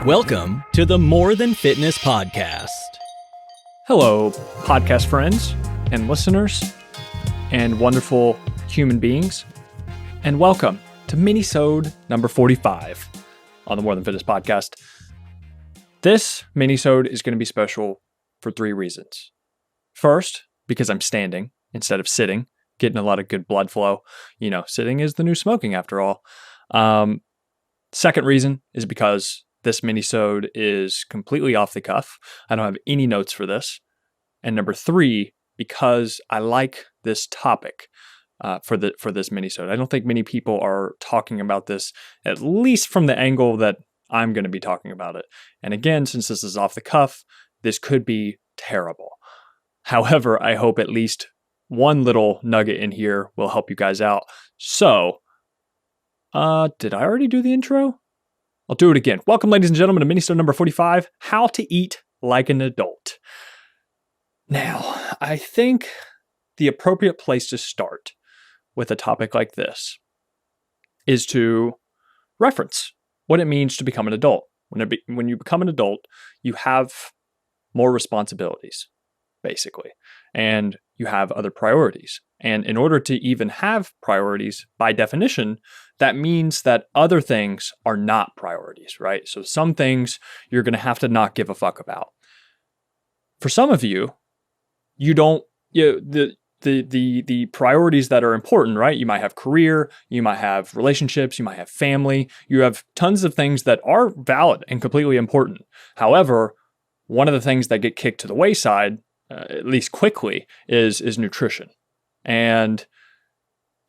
Welcome to the More Than Fitness podcast. Hello, podcast friends and listeners and wonderful human beings, and welcome to Minisode number 45 on the More Than Fitness podcast. This Minisode is going to be special for three reasons. First, because I'm standing instead of sitting, getting a lot of good blood flow. You know, sitting is the new smoking after all. Second reason is because this Minisode is completely off the cuff. I don't have any notes for this. And number three, because I like this topic for this Minisode. I don't think many people are talking about this, at least from the angle that I'm going to be talking about it. And again, since this is off the cuff, this could be terrible. However, I hope at least one little nugget in here will help you guys out. So, did I already do the intro? I'll do it again. Welcome, ladies and gentlemen, to Minisode number 45, How to Eat Like an Adult. Now, I think the appropriate place to start with a topic like this is to reference what it means to become an adult. When you become an adult, you have more responsibilities, basically, and you have other priorities. And in order to even have priorities, by definition, that means that other things are not priorities, right? So some things you're going to have to not give a fuck about. For some of you, the priorities that are important, right? You might have career, you might have relationships, you might have family, you have tons of things that are valid and completely important. However, one of the things that get kicked to the wayside, at least quickly, is nutrition. And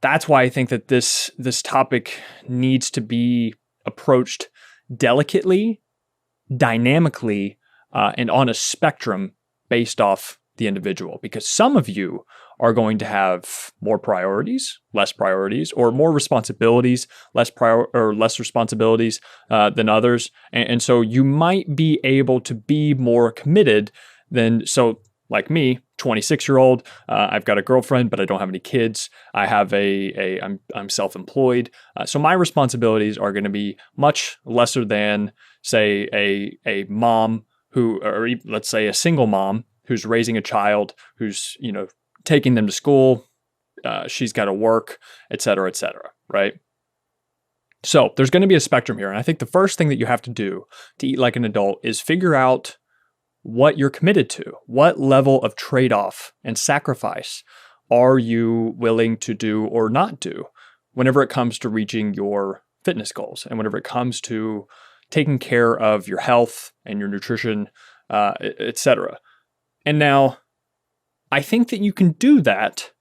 that's why I think that this topic needs to be approached delicately, dynamically, and on a spectrum based off the individual. Because some of you are going to have more priorities, less priorities, or more responsibilities, less responsibilities than others. And so you might be able to be more committed than so. Like me, 26-year-old, I've got a girlfriend, but I don't have any kids. I have I'm self-employed. So my responsibilities are going to be much lesser than, say, a mom or let's say a single mom who's raising a child, who's, taking them to school. She's got to work, et cetera, right? So there's going to be a spectrum here. And I think the first thing that you have to do to eat like an adult is figure out what you're committed to. What level of trade-off and sacrifice are you willing to do or not do whenever it comes to reaching your fitness goals and whenever it comes to taking care of your health and your nutrition, etc. And now, I think that you can do that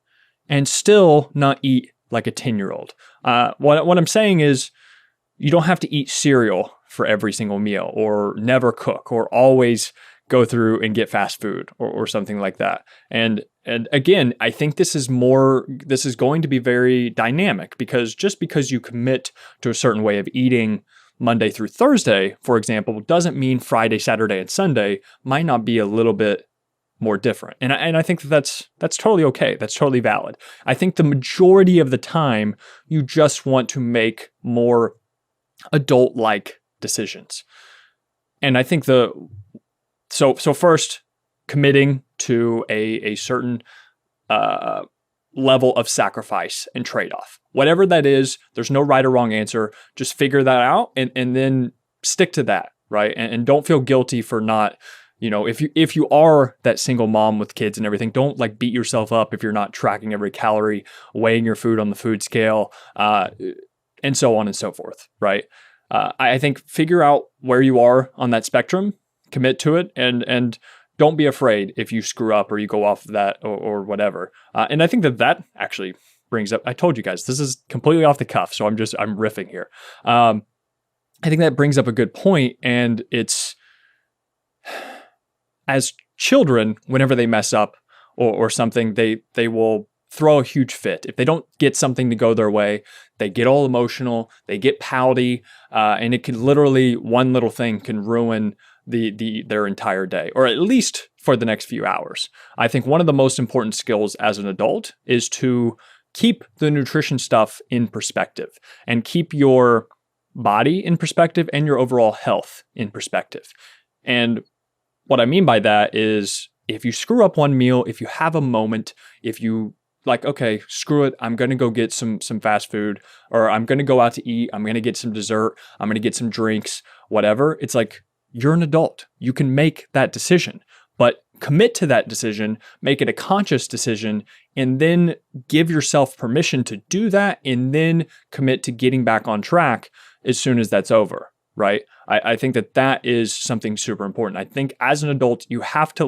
and still not eat like a 10-year-old. What I'm saying is, you don't have to eat cereal for every single meal, or never cook, or always go through and get fast food or something like that. And again, I think this is going to be very dynamic, because just because you commit to a certain way of eating Monday through Thursday, for example, doesn't mean Friday, Saturday, and Sunday might not be a little bit more different. And I think that's totally okay. That's totally valid. I think the majority of the time you just want to make more adult-like decisions. And I think So first, committing to a certain level of sacrifice and trade-off. Whatever that is, there's no right or wrong answer. Just figure that out and then stick to that, right? And don't feel guilty for not, if you are that single mom with kids and everything, don't beat yourself up if you're not tracking every calorie, weighing your food on the food scale, and so on and so forth, right? I think figure out where you are on that spectrum, commit to it, and don't be afraid if you screw up or you go off of that or whatever. And I think that actually brings up, I told you guys, this is completely off the cuff, so I'm riffing here. I think that brings up a good point, and it's, as children, whenever they mess up or something, they will throw a huge fit. If they don't get something to go their way, they get all emotional, they get pouty, and it can literally, one little thing can ruin their entire day, or at least for the next few hours. I think one of the most important skills as an adult is to keep the nutrition stuff in perspective and keep your body in perspective and your overall health in perspective. And what I mean by that is if you screw up one meal, if you have a moment, if you like, okay, screw it, I'm going to go get some fast food, or I'm going to go out to eat, I'm going to get some dessert, I'm going to get some drinks, whatever. It's like, you're an adult. You can make that decision, but commit to that decision, make it a conscious decision, and then give yourself permission to do that, and then commit to getting back on track as soon as that's over, right? I think that is something super important. I think as an adult, you have to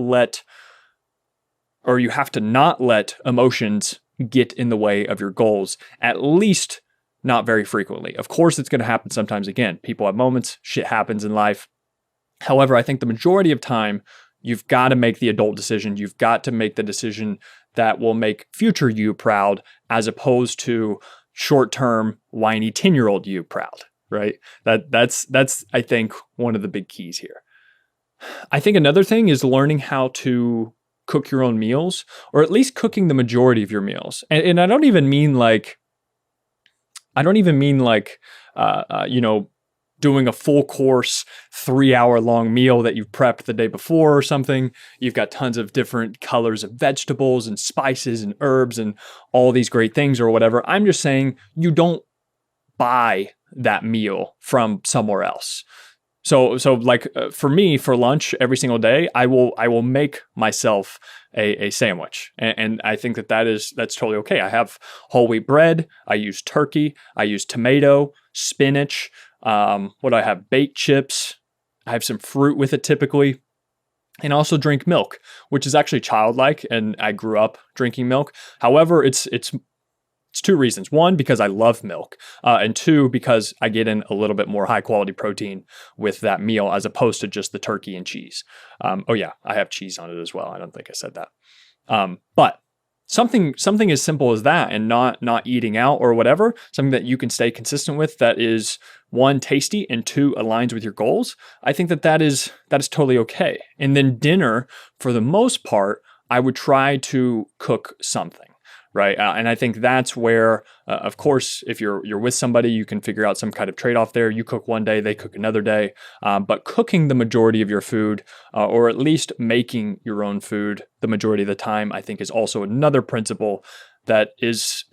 not let emotions get in the way of your goals, at least not very frequently. Of course, it's going to happen sometimes again. People have moments, shit happens in life. However, I think the majority of time, you've got to make the adult decision. You've got to make the decision that will make future you proud, as opposed to short-term, whiny 10-year-old you proud, right? That's I think, one of the big keys here. I think another thing is learning how to cook your own meals, or at least cooking the majority of your meals. And I don't even mean like, doing a full course 3-hour long meal that you prepped the day before or something. You've got tons of different colors of vegetables and spices and herbs and all these great things or whatever. I'm just saying you don't buy that meal from somewhere else. So like for me, for lunch every single day, I will make myself a sandwich, and I think that's totally okay. I have whole wheat bread. I use turkey. I use tomato, spinach. What do I have? Baked chips. I have some fruit with it typically, and also drink milk, which is actually childlike, and I grew up drinking milk. However, it's two reasons. One, because I love milk, and two, because I get in a little bit more high quality protein with that meal as opposed to just the turkey and cheese. Oh yeah, I have cheese on it as well. I don't think I said that. But something as simple as that, and not eating out or whatever, something that you can stay consistent with, that is, one, tasty, and two, aligns with your goals. I think that is totally okay. And then dinner, for the most part, I would try to cook something. Right. And I think that's where, of course, if you're with somebody, you can figure out some kind of trade-off there. You cook one day, they cook another day. But cooking the majority of your food, or at least making your own food the majority of the time, I think is also another principle that is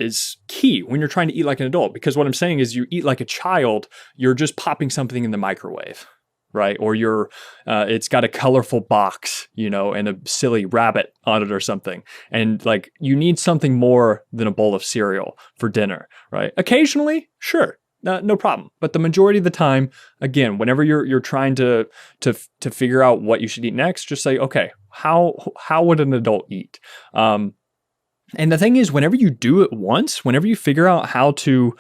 key when you're trying to eat like an adult. Because what I'm saying is, you eat like a child, you're just popping something in the microwave. Right? Or it's got a colorful box, and a silly rabbit on it or something. And like, you need something more than a bowl of cereal for dinner, right? Occasionally, sure, no problem. But the majority of the time, again, whenever you're trying to figure out what you should eat next, just say, okay, how would an adult eat? And the thing is, whenever you do it once, whenever you figure out how to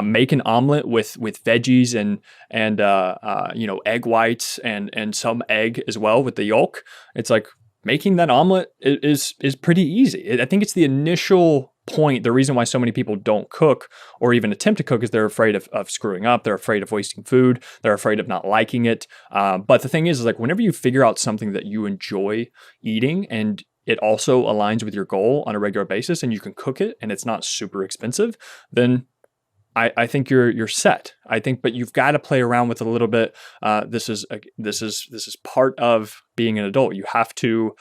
make an omelet with veggies and egg whites and some egg as well with the yolk, it's like, making that omelet is pretty easy. I think it's the initial point. The reason why so many people don't cook or even attempt to cook is they're afraid of screwing up. They're afraid of wasting food. They're afraid of not liking it. But the thing is like, whenever you figure out something that you enjoy eating, and it also aligns with your goal on a regular basis, and you can cook it, and it's not super expensive, then I think you're set. I think, but you've got to play around with it a little bit. This is part of being an adult. You have to,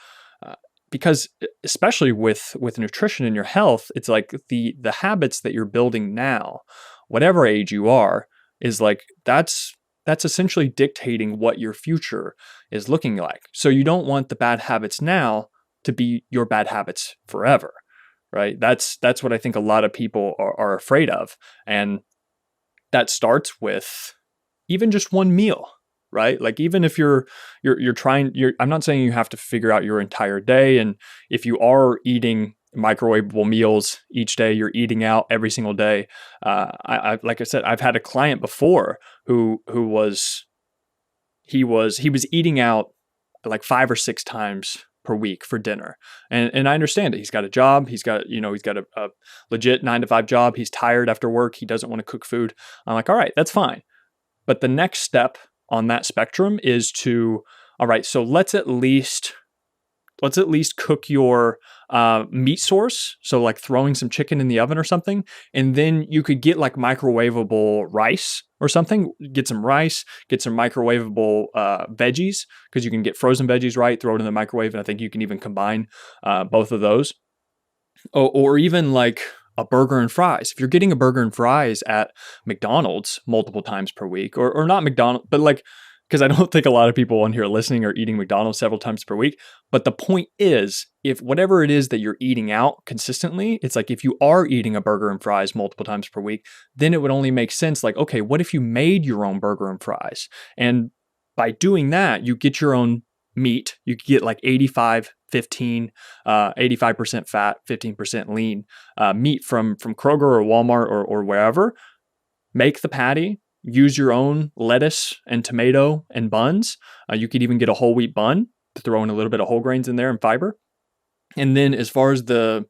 because especially with nutrition and your health, it's like the habits that you're building now, whatever age you are, is like that's essentially dictating what your future is looking like. So you don't want the bad habits now to be your bad habits forever, right? That's what I think a lot of people are afraid of. And that starts with even just one meal, right? Like, even if you're I'm not saying you have to figure out your entire day. And if you are eating microwavable meals each day, you're eating out every single day. Like I said, I've had a client before who was eating out like 5 or 6 times per week for dinner. And I understand it. He's got a job. He's got a legit 9-to-5 job. He's tired after work. He doesn't want to cook food. I'm like, all right, that's fine. But the next step on that spectrum is to, all right, so let's at least cook your meat source. So like throwing some chicken in the oven or something. And then you could get like microwavable rice or something, get some rice, get some microwavable veggies, because you can get frozen veggies, right? Throw it in the microwave, and I think you can even combine both of those. Or even like a burger and fries. If you're getting a burger and fries at McDonald's multiple times per week, or not McDonald's, but like, because I don't think a lot of people on here listening are eating McDonald's several times per week. But the point is, if whatever it is that you're eating out consistently, it's like if you are eating a burger and fries multiple times per week, then it would only make sense. Like, okay, what if you made your own burger and fries? And by doing that, you get your own meat. You get like 85% fat, 15% lean meat from Kroger or Walmart or wherever. Make the patty. Use your own lettuce and tomato and buns. You could even get a whole wheat bun to throw in a little bit of whole grains in there and fiber. And then as far as the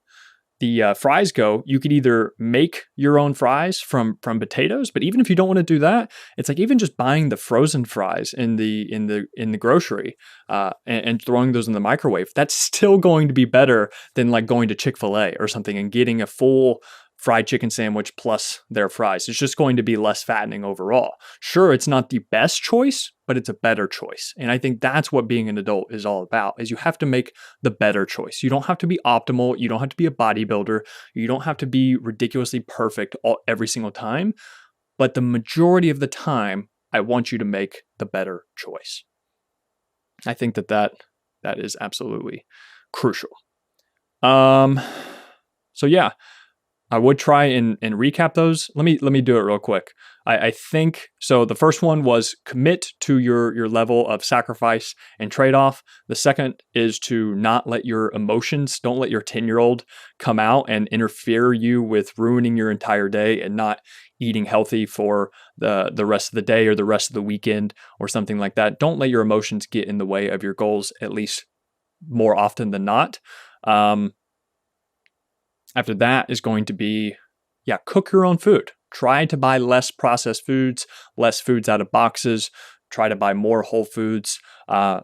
fries go, you could either make your own fries from potatoes, but even if you don't want to do that, it's like even just buying the frozen fries in the grocery and throwing those in the microwave, that's still going to be better than like going to Chick-fil-A or something and getting a full fried chicken sandwich plus their fries. It's just going to be less fattening overall. Sure, it's not the best choice, but it's a better choice. And I think that's what being an adult is all about, is you have to make the better choice. You don't have to be optimal. You don't have to be a bodybuilder. You don't have to be ridiculously perfect every single time. But the majority of the time, I want you to make the better choice. I think that is absolutely crucial. So yeah, I would try and recap those. Let me do it real quick. I think, so the first one was commit to your level of sacrifice and trade-off. The second is to not let your emotions, don't let your 10-year-old come out and interfere you with ruining your entire day and not eating healthy for the rest of the day or the rest of the weekend or something like that. Don't let your emotions get in the way of your goals, at least more often than not. After that is going to be, cook your own food. Try to buy less processed foods, less foods out of boxes. Try to buy more whole foods.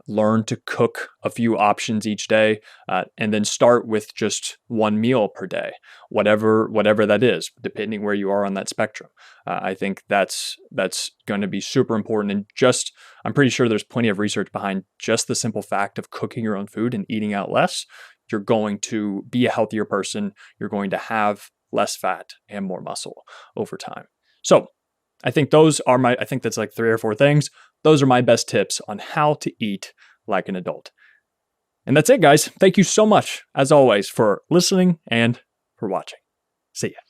Learn to cook a few options each day, and then start with just one meal per day, whatever that is, depending where you are on that spectrum. I think that's going to be super important. And I'm pretty sure there's plenty of research behind just the simple fact of cooking your own food and eating out less. You're going to be a healthier person. You're going to have less fat and more muscle over time. So I think I think that's like 3 or 4 things. Those are my best tips on how to eat like an adult. And that's it, guys. Thank you so much, as always, for listening and for watching. See ya.